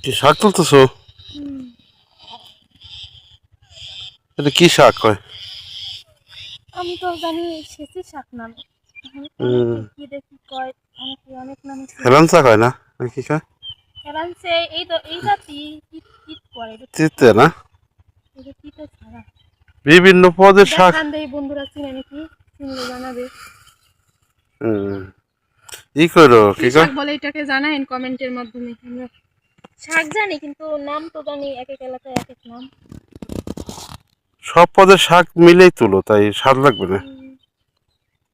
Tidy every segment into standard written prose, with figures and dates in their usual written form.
কি শাক তুলতেছো? এটা কি শাক কয়? আমি তো জানি সেচি শাক নাম। কি দেখি কয় অনেক নামে হেলান শাক হয় না কি কয়? হেলানসে এই তো এই জাতি কিট করে এটা চিতে না এটা কিতে ছাড়া বিভিন্ন পদের শাক। দেখান দেই বন্ধুরা চিনে নাকি চিনলে জানাবে। ই করো কি কি কয়? শাক বলে এটাকে জানাইন কমেন্টের মাধ্যমে। আমরা শাক জানি কিন্তু নাম তো জানি এক এক এলাকায় এক এক নাম। সব পদের শাক মিলেই তুলো, তাই স্বাদ লাগবে না।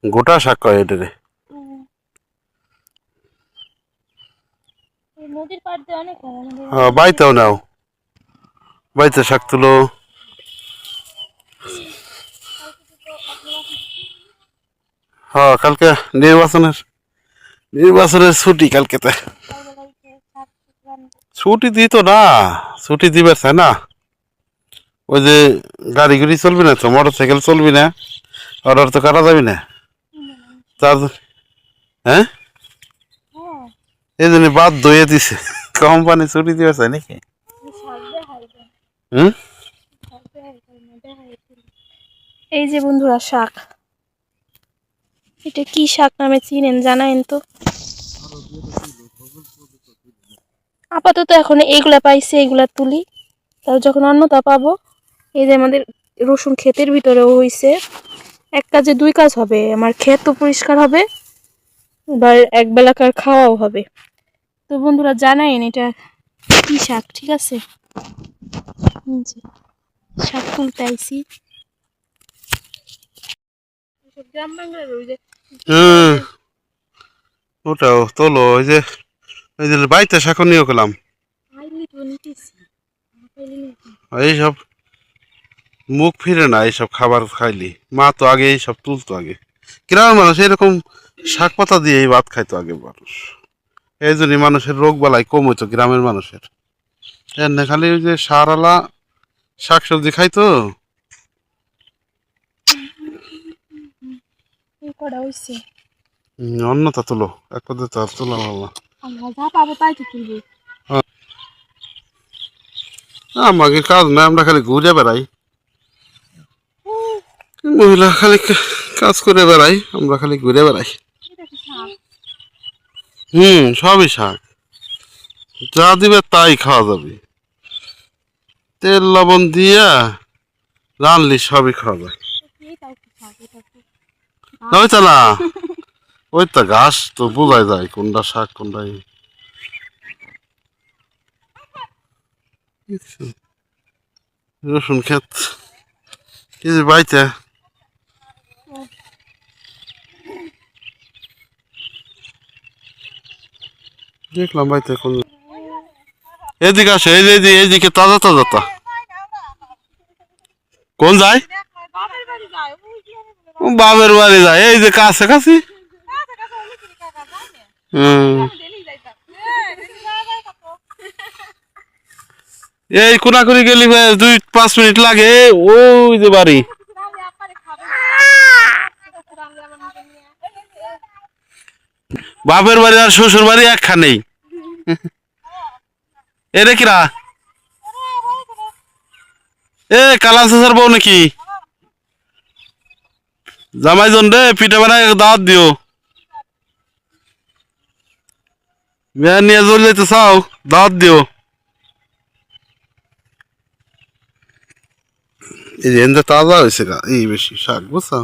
গোটা শাক কয় এটারে। নদীর পাড় দিয়ে অনেক হয় আমাদের হ্যাঁ, বাড়িতেও নাও, বাড়িতে শাক তুলো। হ্যাঁ, কালকে নির্বাচনের ছুটি কালকেতে। ছুটি দিত না, ছুটি দিবে চায় না। ওই যে গাড়ি গুড়ি চলবি না তো, মোটর সাইকেল চলবি না, অর্ডার তো কাটা যাবি না। তার হ্যাঁ, এই জন্য বাদ দইয়ে দিছে কোম্পানি ছুটি দিবে চায় নাকি। হুম, এই যে বন্ধুরা শাক, এটা কি শাক নামে চিনেন জানাইন তো। আপাতত এখন এইগুলা পাইছে, এইগুলা তুলি, তারপর যখন অন্যটা পাবো। এই যে আমাদের রসুন ক্ষেতের ভিতরেও হইছে, এক কাজে দুই কাজ হবে, আমার ক্ষেতও পরিষ্কার হবে, এবার এক বেলাকার খাওয়াও হবে। তো বন্ধুরা জানাইন এটা কি শাক, ঠিক আছে? শাক তুলতে আইছি গ্রাম বাংলার ওই যে ওটাও তোলো। ওই যে বাড়িতে শাক নিয়ে গেলাম। এইসব মুখ ফিরে না, এইসব খাবার খাইলি। মা তো আগে এইসব তুলতো আগে। গ্রামের মানুষ এরকম শাক পাতা দিয়ে এই ভাত খাইতো আগে মানুষ। এই জন্যই মানুষের রোগ বালাই কম হইতো গ্রামের মানুষের। এর খালি ওই যে সারালা শাক সবজি খাইতো। অন্যটা তুলো, এক পদ্ধতি তো আর তোলা হলো না। আমাকে কাজ না, আমরা খালি ঘুরে বেড়াই। মহিলা খালি কাজ করে বেড়াই, আমরা খালি ঘুরে বেড়াই। সবই শাক, যা দিবে তাই খাওয়া যাবে। তেল লবণ দিয়া রানলি সবই খাওয়া যায়। ওই তো না, ওই তো ঘাস তো বোঝাই যায় কোনটা শাক কোনটা রসুন ক্ষেত। কি যে বাইতে দেখলাম বাইতে কোন এদিকে আসে, এইদিকে তাজা তাজা তা কোন যায় বাপের বাড়ি যায়, এই যে কাছাকাছি। এই কোনাকুনি গেলি 2-5 মিনিট লাগে, ওই যে বাড়ি। বাপের বাড়ি আর শ্বশুর বাড়ি একখানেই। এরে কিরা এ কালা চাচার বউ নাকি? জামাই জন রে পিঠে বানায় দাওয়াত দিও। মেয়ে নিয়ে চলে যেতে চাও, দাওয়াত দিও। এই যে তাজা হয়েছে গা, এই বেশি শাক বুঝছো।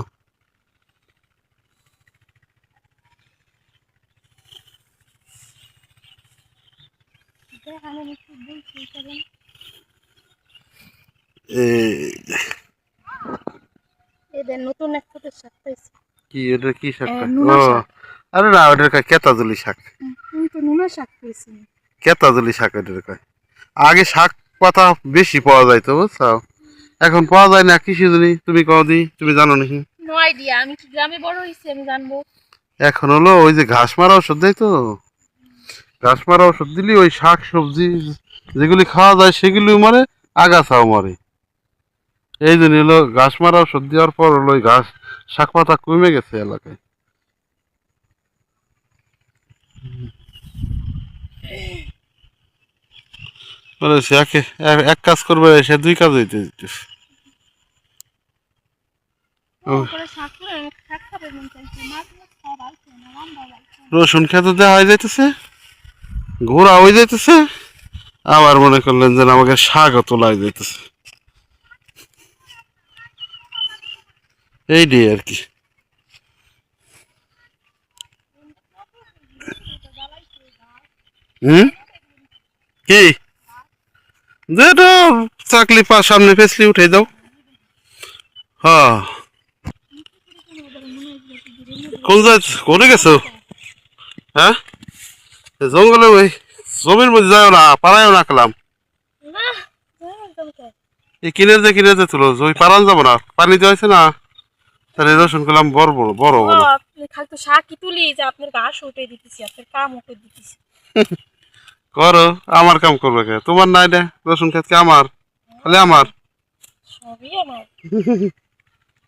নতুন একটা শাক পাইছি। কি এটা কি শাক? নুনা ও শাক। আরে না, ওটার কয় কেতাজুলি শাক। তুমি তো নুনা শাক পেয়েছি। কেতাজুলি শাক ওটার কয়। আগে শাক পাতা বেশি পাওয়া যাইতো বুঝছো, এখন পাওয়া যায় না কি সেজনি। তুমি কদি তুমি জানো নাকি? নো আইডিয়া, আমি কি গ্রামে বড় হইছি আমি জানবো? এখন হলো ওই যে ঘাস মারা ওষুধ দেয় তো, ঘাস মারা ওষুধ দিলি ওই শাক সবজি যেগুলি খাওয়া যায় সেগুলি মরে, আগাছাও মরে। এই জন্য হলো ঘাস মারা ওষুধ দেওয়ার পর হলো ওই ঘাস শাক পাতা কমে গেছে এলাকায়। বলে সে এক কাজ করবে সে দুই কাজ হইতে দিতেছে। রসুন খেতে দেওয়া হয়ে যাইতেছে, ঘোরা হয়ে যাইতেছে, আবার মনে করলেন যেন আমাকে শাকও তোলা হয়ে যাইতেছে। এই দিয়ে আর কি। হুম, কি যেটা চাকলি পা সামনে ফেসলি উঠে দাও। হ্যাঁ, কোন কোনে গেছো? হ্যাঁ, জঙ্গলে ওই জমির মধ্যে যাও না, পাড়ায়ও না খেলাম। এই কিনে যে তুলো ওই পারান যাবো না, পানি দেওয়া হয়েছে না, তাহলে রসুন করলাম বড় বড় বড় বড়। খালি তো শাকই তুলি যে আপনার ঘাস উঠে দিতেছি, আপনার কাম উঠে দিতেছি। করো, আমার কাম করবে কে? তোমার নাই রে রসুন ক্ষেত কি আমার? খালি আমার? সবই আমার,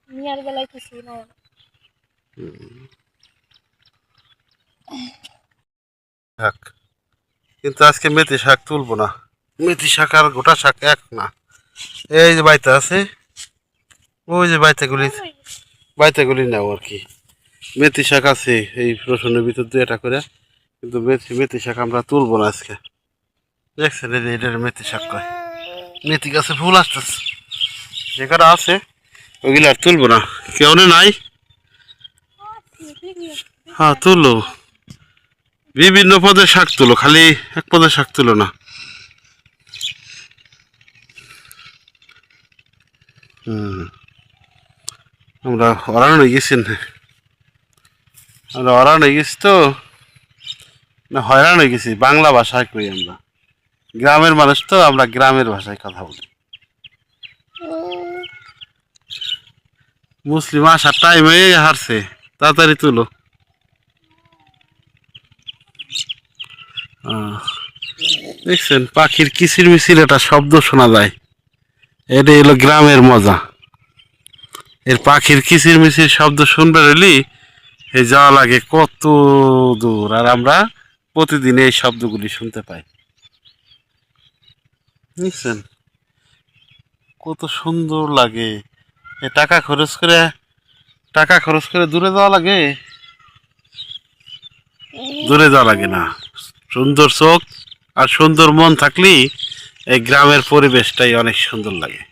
মিয়ার বেলায় কিছু না। শাক, কিন্তু আজকে মেথি শাক তুলবো না। মেথি শাক আর গোটা শাক এক না। এই যে বাইতে আছে, ওই যে বাইতেগুলি নাও আর কি। মেথি শাক আছে এই রসুনের ভিতর দিয়ে এটা করে, কিন্তু মেথি শাক আমরা তুলবো না আজকে। দেখছেন এই যে এটার মেথি শাক কয়, মেথি গাছে ফুল আসতেছে, যেখানে আছে ওইগুলো আর তুলবো না। কেউ নাই। হ্যাঁ তুলো, বিভিন্ন পদের শাক তুলো, খালি এক পদের শাক তুলো না। হুম, আমরা অরান হয়ে গেছি না, আমরা অরান হয়ে গেছি তো না, হয়রান হয়ে গেছি। বাংলা ভাষায় কই আমরা, গ্রামের মানুষ তো, আমরা গ্রামের ভাষায় কথা বলি। মুসলিম আসার টাইমে হারছে, তাড়াতাড়ি তুলো। দেখছেন পাখির কিচির মিচির একটা শব্দ শোনা যায়, এটাই হলো গ্রামের মজা। এর পাখির কিচির মিচির শব্দ শুনবে রইলি এই যাওয়া লাগে কত দূর, আর আমরা প্রতিদিন এই শব্দগুলি শুনতে পাই। বুঝছেন কত সুন্দর লাগে। এ টাকা খরচ করে দূরে যাওয়া লাগে? দূরে যাওয়া লাগে না। সুন্দর চোখ আর সুন্দর মন থাকলেই এই গ্রামের পরিবেশটাই অনেক সুন্দর লাগে।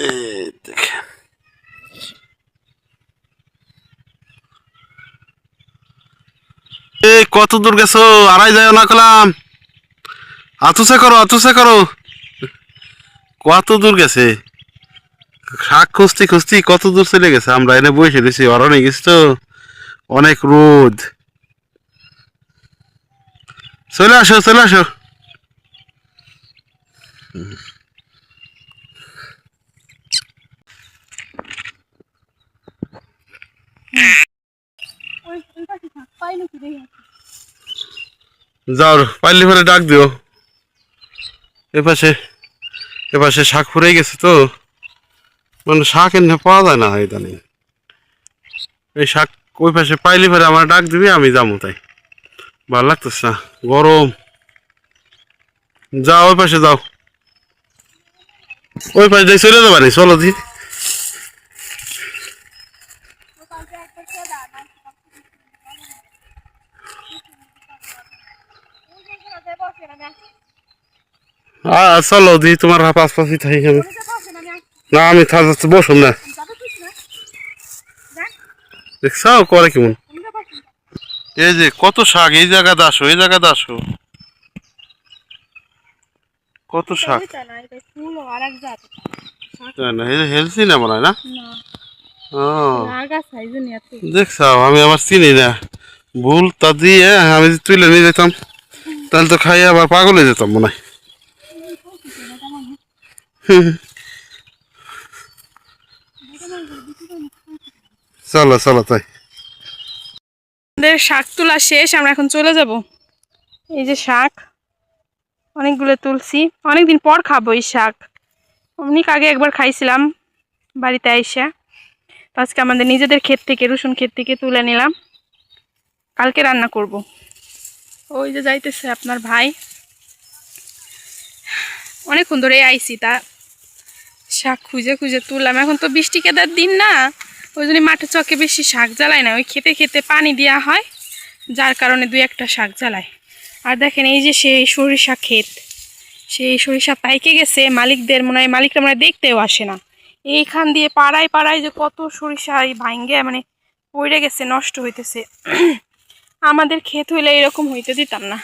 এই দেখেন, এই কত দূর গেছো? আড়াই যায় না কলাম, আতুসে করো। কত দূর গেছে? শাক খুঁজতে খুঁজতে কত দূর চলে গেছে। আমরা এনে বসে দিছি, অরণে গেছি তো, অনেক রোদ। চলে আসো চলে আসো। যাও পাইলে পরে ডাক দিও। এপাশে এপাশে শাক ফুরাই গেছে তো, মানে শাক এনে পাওয়া যায় না ইদানিং। এই শাক ওই পাশে পাইলে পরে আমার ডাক দিবি, আমি যাবো। তাই ভালো লাগতেছে না, গরম। যাও ওই পাশে যাও, ওই পাশে যাই চলে যাবানি, চলো দি। চলো দি, তোমার পাশাপাশি থাকি আমি। না আমি বসুন না, দেখছো করে কেমন। এই যে কত শাক, এই জায়গাতে আসো, এই জায়গাতে আসো, কত শাক। হেলছি না মনে হয় না। ও দেখছাও, আমি আবার চিনি না, ভুল তা দিয়ে আমি যদি তুলে নিয়ে যেতাম তাহলে তো খাই আবার পাগল হয়ে যেতাম মনে হয়। চলো চলো তাই। আমাদের শাক তোলা শেষ, আমরা এখন চলে যাব। এই যে শাক অনেকগুলো তুলছি, অনেকদিন পর খাবো এই শাক। অনেক আগে একবার খাইছিলাম বাড়িতে আইসা। আজকে আমাদের নিজেদের ক্ষেত থেকে, রসুন ক্ষেত থেকে তুলে নিলাম, কালকে রান্না করব। ওই যে যাইতেছে আপনার ভাই, অনেকক্ষণ ধরে আইছি, তা শাক খুঁজে খুঁজে তুললাম। এখন তো বৃষ্টি কেদার দিন না, ওই জন্য মাঠে চকে বেশি শাক জ্বালায় না, ওই খেতে খেতে পানি দেওয়া হয়, যার কারণে দুই একটা শাক জ্বালায়। আর দেখেন এই যে সেই সরিষা ক্ষেত, সেই সরিষা পাইকে গেছে, মালিকদের মনে হয়, মালিকরা মনে হয় দেখতেও আসে না। এইখান দিয়ে পাড়ায় পাড়ায় যে কত সরিষা এই ভাঙ্গে মানে পড়ে গেছে, নষ্ট হইতেছে। আমাদের ক্ষেত হইলে এরকম হইতে দিতাম না।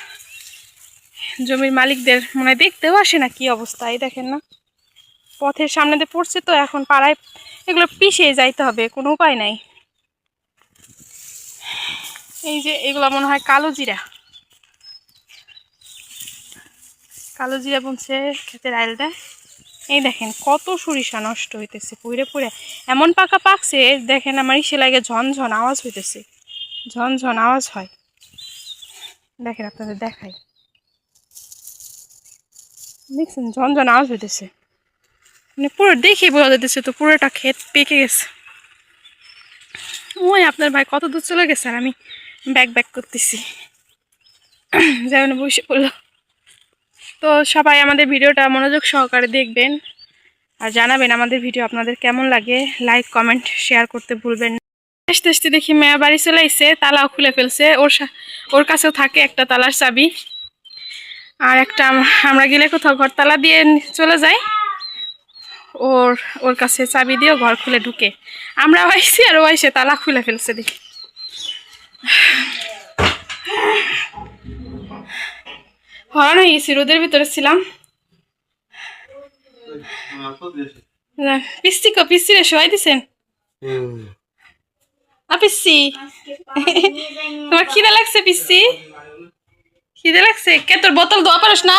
জমির মালিকদের মনে হয় দেখতেও আসে না কি অবস্থা। এই দেখেন না, পথের সামনে দিয়ে পড়ছে, তো এখন পাড়ায় এগুলো পিষিয়ে যাইতে হবে, কোনো উপায় নাই। এই যে এগুলো মনে হয় কালো জিরা, কালো জিরা বুনছে ক্ষেতের আইলটা। এই দেখেন কত সরিষা নষ্ট হইতেছে পুড়ে পুড়ে, এমন পাকা পাকছে দেখেন, আমার ইসে লাগে ঝনঝন আওয়াজ হইতেছে, ঝনঝন আওয়াজ হয়। দেখেন আপনাদের দেখাই, দেখছেন ঝনঝন আওয়াজ হইতেছে, মানে পুরো দেখে বোঝা যাইতেছে তো পুরোটা ক্ষেত পেকে গেছে। ওই আপনার ভাই কত দূর চলে গেছে, আর আমি ব্যাক ব্যাক করতেছি, যেমন বসে পড়লো। তো সবাই আমাদের ভিডিওটা মনোযোগ সহকারে দেখবেন, আর জানাবেন আমাদের ভিডিও আপনাদের কেমন লাগে। লাইক কমেন্ট শেয়ার করতে ভুলবেন না। আসতে আসতে দেখি মেয়া বাড়ি চলে আইছে, তালাও খুলে ফেলছে, ওর কাছেও থাকে একটা তালার চাবি, আর একটা আমরা গেলে কোথাও ঘর তালা দিয়ে চলে যাই, ওর ওর কাছে চাবি দিয়ে ঘর খুলে ঢুকে। আমরা আইসি আর ও আইসে তালা খুলে ফেলছে দেখি। হরান হয়ে গেছি, রোদের ভিতরে ছিলাম। পিসি রে শোয়াই দিছেন? পিসি তোমার খিদে লাগছে? পিসি খিদে লাগছে কে? তোর বোতল ধোয়া পারস না?